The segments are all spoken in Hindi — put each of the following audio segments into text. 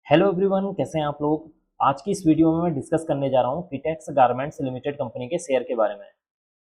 हेलो एवरीवन, कैसे हैं आप लोग। आज की इस वीडियो में मैं डिस्कस करने जा रहा हूँ किटेक्स गारमेंट्स लिमिटेड कंपनी के शेयर के बारे में।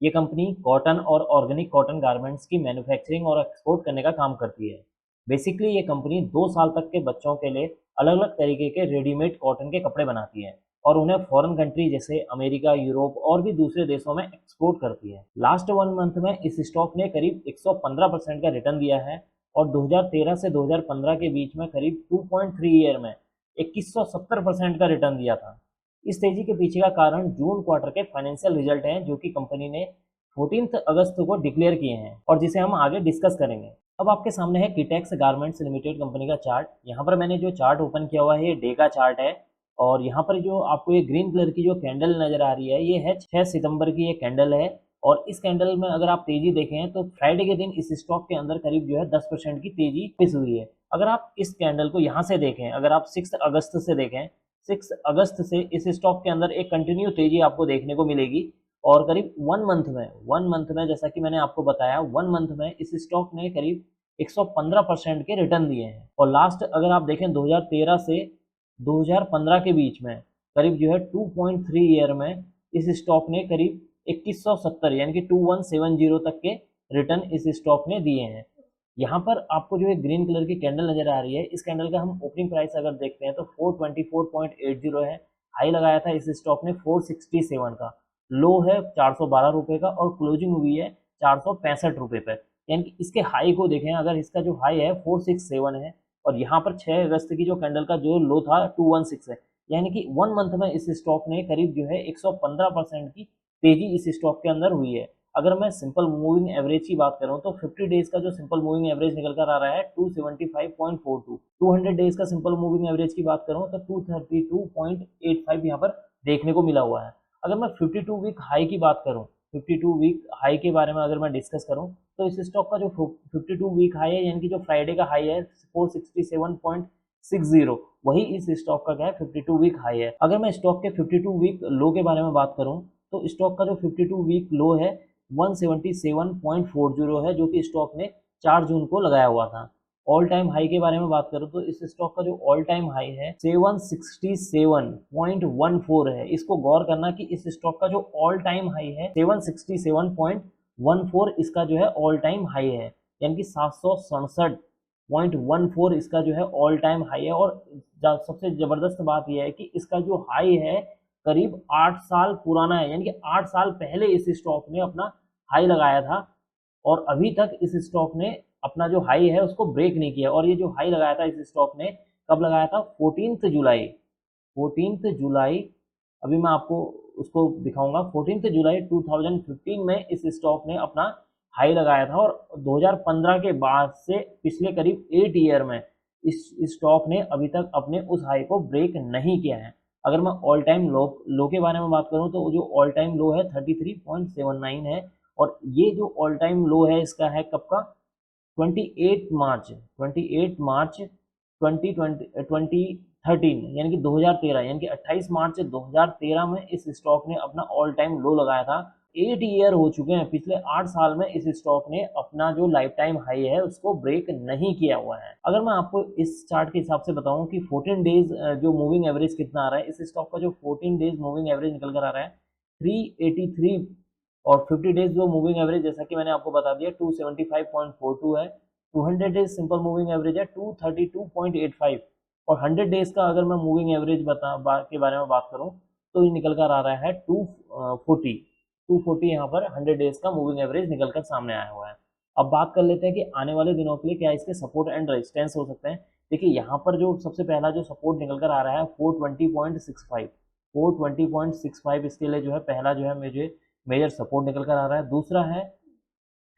ये कंपनी कॉटन और ऑर्गेनिक कॉटन गारमेंट्स की मैन्युफैक्चरिंग और एक्सपोर्ट करने का काम करती है। बेसिकली ये कंपनी 2 साल तक के बच्चों के लिए अलग अलग तरीके के रेडीमेड कॉटन के कपड़े बनाती है और उन्हें फॉरेन कंट्री जैसे अमेरिका, यूरोप और भी दूसरे देशों में एक्सपोर्ट करती है। लास्ट 1 मंथ में इस स्टॉक ने करीब 115% का रिटर्न दिया है और 2013 से 2015 के बीच में करीब 2.3 ईयर में 2170% का रिटर्न दिया था। इस तेजी के पीछे का कारण जून क्वार्टर के फाइनेंशियल रिजल्ट हैं, जो कि कंपनी ने 14 अगस्त को डिक्लेयर किए हैं और जिसे हम आगे डिस्कस करेंगे। अब आपके सामने है किटेक्स गारमेंट्स लिमिटेड कंपनी का चार्ट। यहाँ पर मैंने जो चार्ट ओपन किया हुआ है ये डे का चार्ट है और यहाँ पर जो आपको ये ग्रीन कलर की जो कैंडल नजर आ रही है ये है 6 सितंबर की ये कैंडल है। और इस कैंडल में अगर आप तेजी देखें तो फ्राइडे के दिन इस स्टॉक के अंदर करीब जो है 10% की तेजी पिस हुई है। अगर आप इस कैंडल को यहाँ से देखें, अगर आप 6 अगस्त से देखें, 6 अगस्त से इस स्टॉक के अंदर एक कंटिन्यू तेजी आपको देखने को मिलेगी और करीब 1 मंथ में जैसा कि मैंने आपको बताया 1 मंथ में इस स्टॉक ने करीब 115% के रिटर्न दिए हैं। और लास्ट अगर आप देखें 2013 से 2015 के बीच में करीब जो है 2.3 ईयर में इस स्टॉक ने करीब 2170 यानी कि 2170 तक के रिटर्न इस स्टॉक ने दिए हैं। यहाँ पर आपको जो है ग्रीन कलर की कैंडल नजर आ रही है, इस कैंडल का हम ओपनिंग प्राइस अगर देखते हैं तो 424.80 है। हाई लगाया था इस स्टॉक ने 467 का, लो है 412 रुपये का और क्लोजिंग हुई है 465 रुपये पर। यानी कि इसके हाई को देखें, अगर इसका जो हाई है 467 है और यहाँ पर 6 अगस्त की जो कैंडल का जो लो था 216 है। यानी कि 1 मंथ में इस स्टॉक ने करीब जो है 115% की तेजी इस स्टॉक के अंदर हुई है। अगर मैं सिंपल मूविंग एवरेज की बात करूं तो 50 डेज का जो सिंपल मूविंग एवरेज निकल कर आ रहा है 275.42। 200 डेज का सिंपल मूविंग एवरेज की बात करूं तो 232.85 यहाँ पर देखने को मिला हुआ है। अगर मैं 52 वीक हाई की बात करूं, 52 वीक हाई के बारे में अगर मैं डिस्कस करूं तो इस स्टॉक का जो 52 वीक हाई है यानी कि जो फ्राइडे का हाई है 467.60, वही इस स्टॉक का क्या है 52 वीक हाई है। अगर मैं स्टॉक के 52 वीक लो के बारे में बात करूं तो स्टॉक का जो 52 वीक लो है 177.40 है, जो कि स्टॉक ने 4 जून को लगाया हुआ था। ऑल टाइम हाई के बारे में बात करूं तो इस स्टॉक का जो ऑल टाइम हाई है 767.14 है। इसको गौर करना कि इस स्टॉक का जो ऑल टाइम हाई है 767.14 इसका जो है ऑल टाइम हाई है, यानी कि 767.14 इसका जो है ऑल टाइम हाई है। और सबसे जबरदस्त बात यह है कि इसका जो हाई है करीब 8 साल पुराना है, यानी कि 8 साल पहले इस स्टॉक ने अपना हाई लगाया था और अभी तक इस स्टॉक ने अपना जो हाई है उसको ब्रेक नहीं किया। और ये जो हाई लगाया था इस स्टॉक ने कब लगाया था 14 जुलाई, 14 जुलाई, अभी मैं आपको उसको दिखाऊंगा। 14 जुलाई 2015 में इस स्टॉक ने अपना हाई लगाया था और 2015 के बाद से पिछले करीब 8 ईयर में इस स्टॉक ने अभी तक अपने उस हाई को ब्रेक नहीं किया है। अगर मैं ऑल टाइम लो के बारे में बात करूं तो जो ऑल टाइम लो है 33.79 है और ये जो ऑल टाइम लो है इसका है कब का 28 मार्च 2013 यानी कि 2013, यानी कि 28 मार्च 2013 में इस स्टॉक ने अपना ऑल टाइम लो लगाया था। 8 ईयर हो चुके हैं, पिछले 8 साल में इस स्टॉक ने अपना जो लाइफ टाइम हाई है उसको ब्रेक नहीं किया हुआ है। अगर मैं आपको इस चार्ट के हिसाब से बताऊं कि 14 डेज जो मूविंग एवरेज कितना आ रहा है, इस स्टॉक का जो 14 डेज मूविंग एवरेज निकल कर आ रहा है 383 और 50 डेज जो मूविंग एवरेज जैसा कि मैंने आपको बता दिया 275.42 है। 200 डेज सिंपल मूविंग एवरेज है 232.85 और 100 डेज का अगर मैं मूविंग एवरेज के बारे में बात करूं तो ये निकल कर आ रहा है 240 यहाँ पर 100 डेज का मूविंग एवरेज निकल कर सामने आया हुआ है। अब बात कर लेते हैं कि आने वाले दिनों के लिए क्या इसके सपोर्ट एंड रेजिस्टेंस हो सकते हैं। देखिए यहाँ पर जो सबसे पहला जो सपोर्ट निकल कर आ रहा है 420.65, 420.65 इसके लिए जो है पहला जो है मुझे मेजर सपोर्ट निकल कर आ रहा है। दूसरा है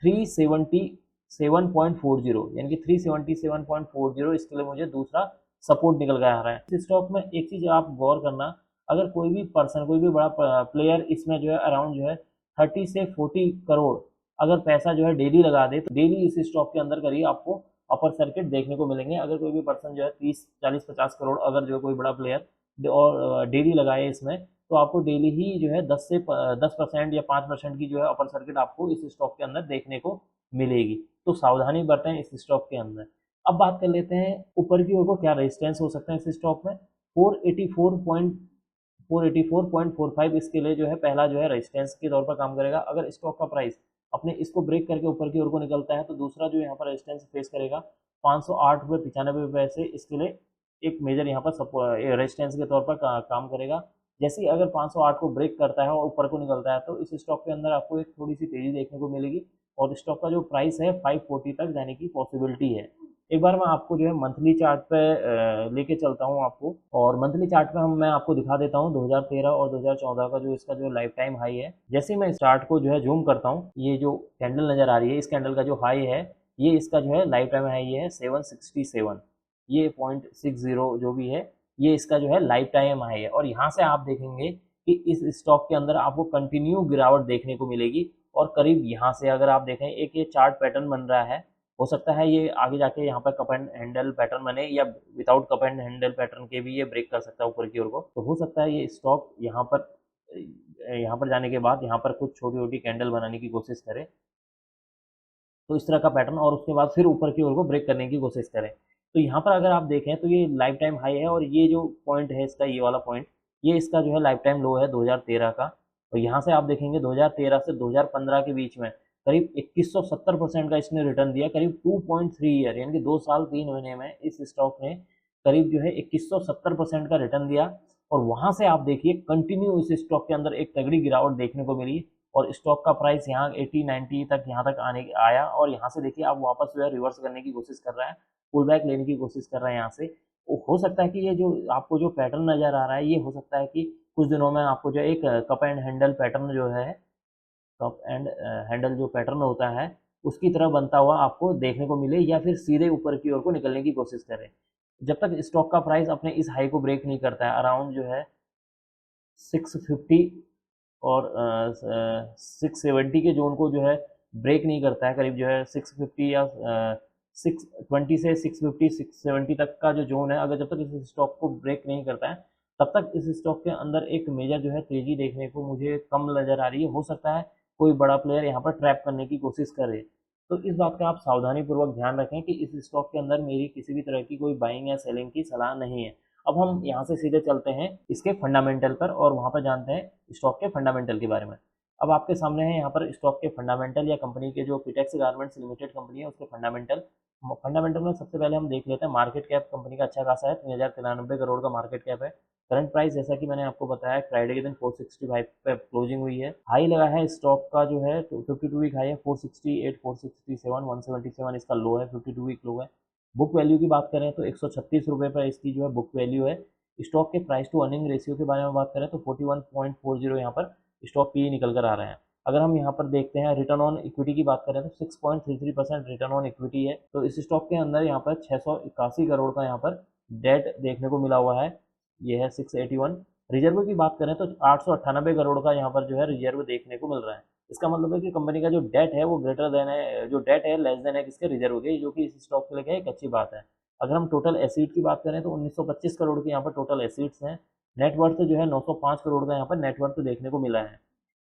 377.40 यानी कि 377.40 इसके लिए मुझे दूसरा सपोर्ट निकल कर आ रहा है। इस स्टॉक में एक चीज आप गौर करना, अगर कोई भी पर्सन, कोई भी बड़ा प्लेयर इसमें जो है अराउंड जो है 30 से 40 करोड़ अगर पैसा जो है डेली लगा दे तो डेली इस स्टॉक के अंदर करिए आपको अपर सर्किट देखने को मिलेंगे। अगर कोई भी पर्सन जो है 30 40 50 करोड़ अगर जो कोई बड़ा प्लेयर और डेली लगाए इसमें तो आपको डेली ही जो है 10% या 5% की जो है अपर सर्किट आपको इस स्टॉक के अंदर देखने को मिलेगी। तो सावधानी बरतें इस स्टॉक के अंदर। अब बात कर लेते हैं ऊपर की ओर को क्या रेजिस्टेंस हो सकते हैं इस स्टॉक में। 484.45 इसके लिए जो है पहला जो है रेजिस्टेंस के तौर पर काम करेगा। अगर स्टॉक का प्राइस अपने इसको ब्रेक करके ऊपर की ओर को निकलता है तो दूसरा जो यहाँ पर रेजिस्टेंस फेस करेगा 508 रुपये 95 पैसे, इसके लिए एक मेजर यहाँ पर रेजिस्टेंस के तौर पर काम करेगा। जैसे ही अगर 508 को ब्रेक करता है और ऊपर को निकलता है तो इस स्टॉक के अंदर आपको एक थोड़ी सी तेजी देखने को मिलेगी और स्टॉक का जो प्राइस है 540 तक जाने की पॉसिबिलिटी है। एक बार मैं आपको जो है मंथली चार्ट पे लेके चलता हूँ आपको, और मंथली चार्ट पे मैं आपको दिखा देता हूँ 2013 और 2014 का जो इसका जो लाइफ टाइम हाई है। जैसे ही मैं इस चार्ट को जो है जूम करता हूँ, ये जो कैंडल नज़र आ रही है इस कैंडल का जो हाई है ये इसका जो है लाइफ टाइम हाई है 767, ये 0.60 जो भी है ये इसका जो है लाइफ टाइम हाई है। और यहाँ से आप देखेंगे कि इस स्टॉक के अंदर आपको कंटिन्यू गिरावट देखने को मिलेगी और करीब यहाँ से अगर आप देखें एक ये चार्ट पैटर्न बन रहा है, हो सकता है ये आगे जाके यहाँ पर कप एंड हैंडल पैटर्न बने या without cup and handle pattern के भी ये ब्रेक कर सकता है ऊपर की ओर को। तो हो सकता है ये स्टॉक यहाँ पर जाने के बाद यहाँ पर कुछ छोटी छोटी कैंडल बनाने की कोशिश करे, तो इस तरह का पैटर्न, और उसके बाद फिर ऊपर की ओर को ब्रेक करने की कोशिश करें। तो यहाँ पर अगर आप देखें तो ये लाइफ टाइम हाई है और ये जो पॉइंट है इसका, ये वाला पॉइंट, ये इसका जो है लाइफ टाइम लो है 2013 का। और यहाँ से आप देखेंगे 2013 से 2015 के बीच में करीब 2170% का इसने रिटर्न दिया, करीब 2.3 ईयर यानी कि 2 साल 3 महीने में इस स्टॉक ने करीब जो है 2170% का रिटर्न दिया। और वहाँ से आप देखिए कंटिन्यू इस स्टॉक के अंदर एक तगड़ी गिरावट देखने को मिली और स्टॉक का प्राइस यहाँ 80-90 तक यहाँ तक आया और यहाँ से देखिए आप वापस जो है रिवर्स करने की कोशिश कर रहा है, पुल बैक लेने की कोशिश कर रहा है यहाँ से। हो सकता है कि ये जो आपको जो पैटर्न नज़र आ रहा है ये हो सकता है कि कुछ दिनों में आपको जो एक कप एंड हैंडल पैटर्न जो है, कप एंड हैंडल जो पैटर्न होता है उसकी तरह बनता हुआ आपको देखने को मिले या फिर सीधे ऊपर की ओर को निकलने की कोशिश करें। जब तक स्टॉक का प्राइस अपने इस हाई को ब्रेक नहीं करता है अराउंड जो है 650 और 670 के जोन को जो है ब्रेक नहीं करता है, करीब जो है 650 या 620 से 650 670 तक का जो जोन है, अगर जब तक इस स्टॉक को ब्रेक नहीं करता है तब तक इस स्टॉक के अंदर एक मेजर जो है तेजी देखने को मुझे कम नज़र आ रही है। हो सकता है कोई बड़ा प्लेयर यहाँ पर ट्रैप करने की कोशिश करे, तो इस बात का आप सावधानी पूर्वक ध्यान रखें कि इस स्टॉक के अंदर मेरी किसी भी तरह की कोई बाइंग या सेलिंग की सलाह नहीं है। अब हम यहाँ से सीधे चलते हैं इसके फंडामेंटल पर और वहाँ पर जानते हैं स्टॉक के फंडामेंटल के बारे में। अब आपके सामने है यहाँ पर स्टॉक के फंडामेंटल या कंपनी के जो किटेक्स गारमेंट्स लिमिटेड कंपनी है उसके फंडामेंटल। फंडामेंटल में सबसे पहले हम देख लेते हैं मार्केट कैप कंपनी का अच्छा खासा है, 3093 करोड़ का मार्केट कैप है। करंट प्राइस जैसा कि मैंने आपको बताया फ्राइडे के दिन 465 पे क्लोजिंग हुई है। हाई लगा है स्टॉक का जो है 52 वीक हाई है 468, 467, 177 इसका लो है, 52 वीक लो है। बुक वैल्यू की बात करें तो 136 रुपये पर इसकी जो है बुक वैल्यू है। स्टॉक के प्राइस टू अर्निंग रेशियो के बारे में बात करें तो 41.40 यहाँ पर स्टॉक पी निकल कर आ रहे हैं। अगर हम यहाँ पर देखते हैं रिटर्न ऑन इक्विटी की बात करें तो 6.33% रिटर्न ऑन इक्विटी है। तो इस स्टॉक के अंदर यहाँ पर 681 करोड़ का यहाँ पर डेट देखने को मिला हुआ है, ये है 681। रिजर्व की बात करें तो 898 करोड़ का यहाँ पर जो है रिजर्व देखने को मिल रहा है। इसका मतलब है कि कंपनी का जो डेट है वो ग्रेटर देन है, जो डेट है लेस देन है किसके, रिजर्व के, जो कि इस स्टॉक के लिए एक अच्छी बात है। अगर हम टोटल एसिड की बात करें तो 1925 करोड़ के यहाँ पर टोटल एसिड्स हैं। नेटवर्थ जो है 905 करोड़ का यहाँ पर नेटवर्थ देखने को मिला है।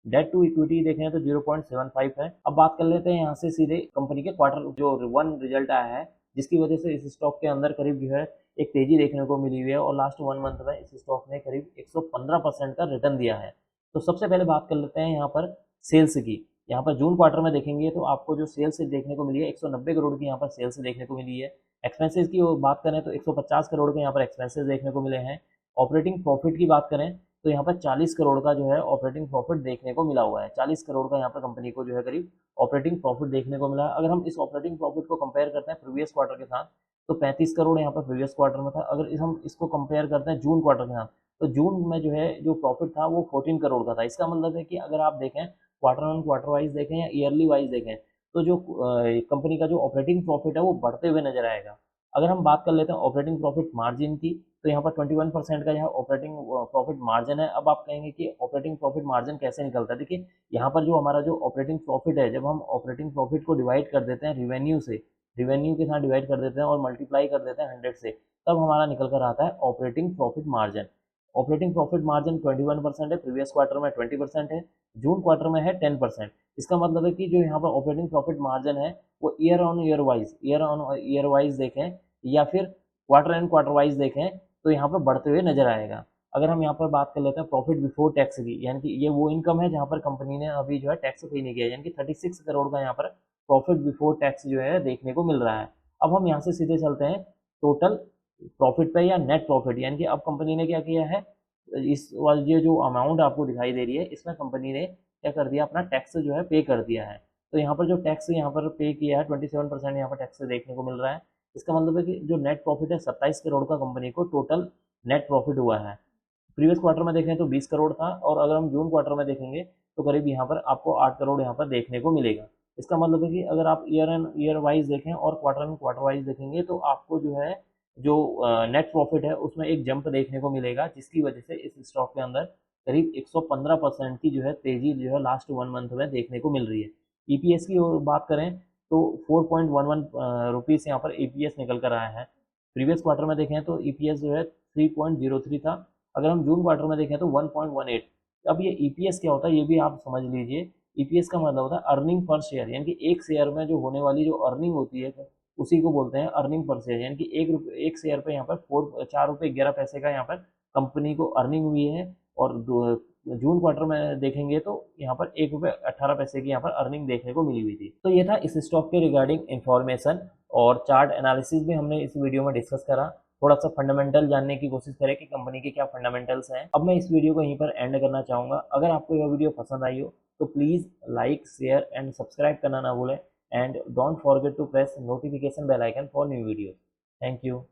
डेट टू इक्विटी देखें तो 0.75 है। अब बात कर लेते हैं यहाँ से सीधे कंपनी के क्वार्टर जो 1 रिजल्ट आया है जिसकी वजह से इस स्टॉक के अंदर करीब जो है एक तेजी देखने को मिली हुई है और लास्ट 1 मंथ में इस स्टॉक ने करीब 115% का रिटर्न दिया है। तो सबसे पहले बात कर लेते हैं यहाँ पर सेल्स की। यहाँ पर जून क्वार्टर में देखेंगे तो आपको जो सेल्स देखने को मिली है 190 करोड़ की यहाँ पर सेल्स देखने को मिली है। एक्सपेंसेस की बात करें तो 150 करोड़ के यहाँ पर एक्सपेंसेस देखने को मिले हैं। ऑपरेटिंग प्रॉफिट की बात करें तो यहाँ पर 40 करोड़ का जो है ऑपरेटिंग प्रॉफिट देखने को मिला हुआ है। 40 करोड़ का यहाँ पर कंपनी को जो है करीब ऑपरेटिंग प्रॉफिट देखने को मिला है। अगर हम इस ऑपरेटिंग प्रॉफिट को कंपेयर करते हैं प्रीवियस क्वार्टर के साथ तो 35 करोड़ यहाँ पर प्रीवियस क्वार्टर में था। अगर हम इसको कंपेयर करते हैं जून क्वार्टर के साथ तो जून में जो है जो प्रॉफिट था वो 14 करोड़ का था। इसका मतलब है कि अगर आप देखें क्वार्टर ऑन क्वार्टर वाइज देखें या ईयरली वाइज देखें तो जो कंपनी का जो ऑपरेटिंग प्रॉफिट है वो बढ़ते हुए नजर आएगा। अगर हम बात कर लेते हैं ऑपरेटिंग प्रॉफिट मार्जिन की तो यहाँ पर 21% का यहाँ ऑपरेटिंग प्रॉफिट मार्जिन है। अब आप कहेंगे कि ऑपरेटिंग प्रॉफिट मार्जिन कैसे निकलता है, देखिए यहाँ पर जो हमारा जो ऑपरेटिंग प्रॉफिट है जब हम ऑपरेटिंग प्रॉफिट को डिवाइड कर देते हैं रिवेन्यू से, रिवेन्यू के साथ डिवाइड कर देते हैं और मल्टीप्लाई कर देते हैं 100 से, तब हमारा निकल कर आता है operating profit margin. Operating profit margin 21% है, प्रीवियस क्वार्टर में 20% है। जून क्वार्टर में है 10%। इसका मतलब है कि जो यहाँ पर ऑपरेटिंग प्रॉफिट मार्जिन है वो ईयर ऑन ईयर वाइज देखें या फिर क्वार्टर एंड क्वार्टर वाइज देखें तो यहाँ पर बढ़ते हुए नजर आएगा। अगर हम यहाँ पर बात कर लेते हैं प्रॉफिट बिफोर टैक्स की, यानी कि ये वो इनकम है जहाँ पर कंपनी ने अभी जो है टैक्स पे नहीं किया, यानी कि 36 करोड़ का यहाँ पर प्रॉफिट बिफोर टैक्स जो है देखने को मिल रहा है। अब हम यहाँ से सीधे चलते हैं टोटल प्रॉफिट पे या नेट प्रॉफिट, यानी कि अब कंपनी ने क्या किया है, इस वाली ये जो अमाउंट आपको दिखाई दे रही है इसमें कंपनी ने क्या कर दिया, अपना टैक्स जो है पे कर दिया है। तो यहाँ पर जो टैक्स यहाँ पर पे किया है 27% यहाँ पर टैक्स देखने को मिल रहा है। इसका मतलब है कि जो नेट प्रॉफिट है 27 करोड़ का कंपनी को टोटल नेट प्रॉफिट हुआ है। प्रीवियस क्वार्टर में देखें तो 20 करोड़ था, और अगर हम जून क्वार्टर में देखेंगे तो करीब यहाँ पर आपको 8 करोड़ यहाँ पर देखने को मिलेगा। इसका मतलब है कि अगर आप ईयर एंड ईयर वाइज देखें और क्वार्टर एंड क्वार्टर वाइज देखेंगे तो आपको जो है जो नेट प्रॉफिट है उसमें एक जंप देखने को मिलेगा, जिसकी वजह से इस स्टॉक के अंदर करीब 115% की जो है तेजी जो है लास्ट 1 मंथ में देखने को मिल रही है। ईपीएस की बात करें तो 4.11 रुपीज़ यहाँ पर ईपीएस निकल कर आया है। प्रीवियस क्वार्टर में देखें तो ईपीएस जो है 3.03 था। अगर हम जून क्वार्टर में देखें तो 1.18। अब ये ईपीएस क्या होता है ये भी आप समझ लीजिए। ईपीएस का मतलब होता है अर्निंग पर शेयर, यानी कि एक शेयर में जो होने वाली जो अर्निंग होती है उसी को बोलते हैं अर्निंग पर शेयर, यानी कि एक शेयर पे यहाँ पर 4 रुपये 11 पैसे का यहाँ पर कंपनी को अर्निंग हुई है। और जून क्वार्टर में देखेंगे तो यहाँ पर 1 रुपये 18 पैसे की यहाँ पर अर्निंग देखने को मिली हुई थी। तो ये था इस स्टॉक के रिगार्डिंग इंफॉर्मेशन, और चार्ट एनालिसिस भी हमने इस वीडियो में डिस्कस करा। थोड़ा सा फंडामेंटल जानने की कोशिश करें कि कंपनी के क्या फंडामेंटल्स हैं। अब मैं इस वीडियो को यहीं पर एंड करना चाहूँगा। अगर आपको यह वीडियो पसंद आई हो तो please like share and subscribe करना ना भूलें, and don't forget to press notification bell icon for new videos. Thank you.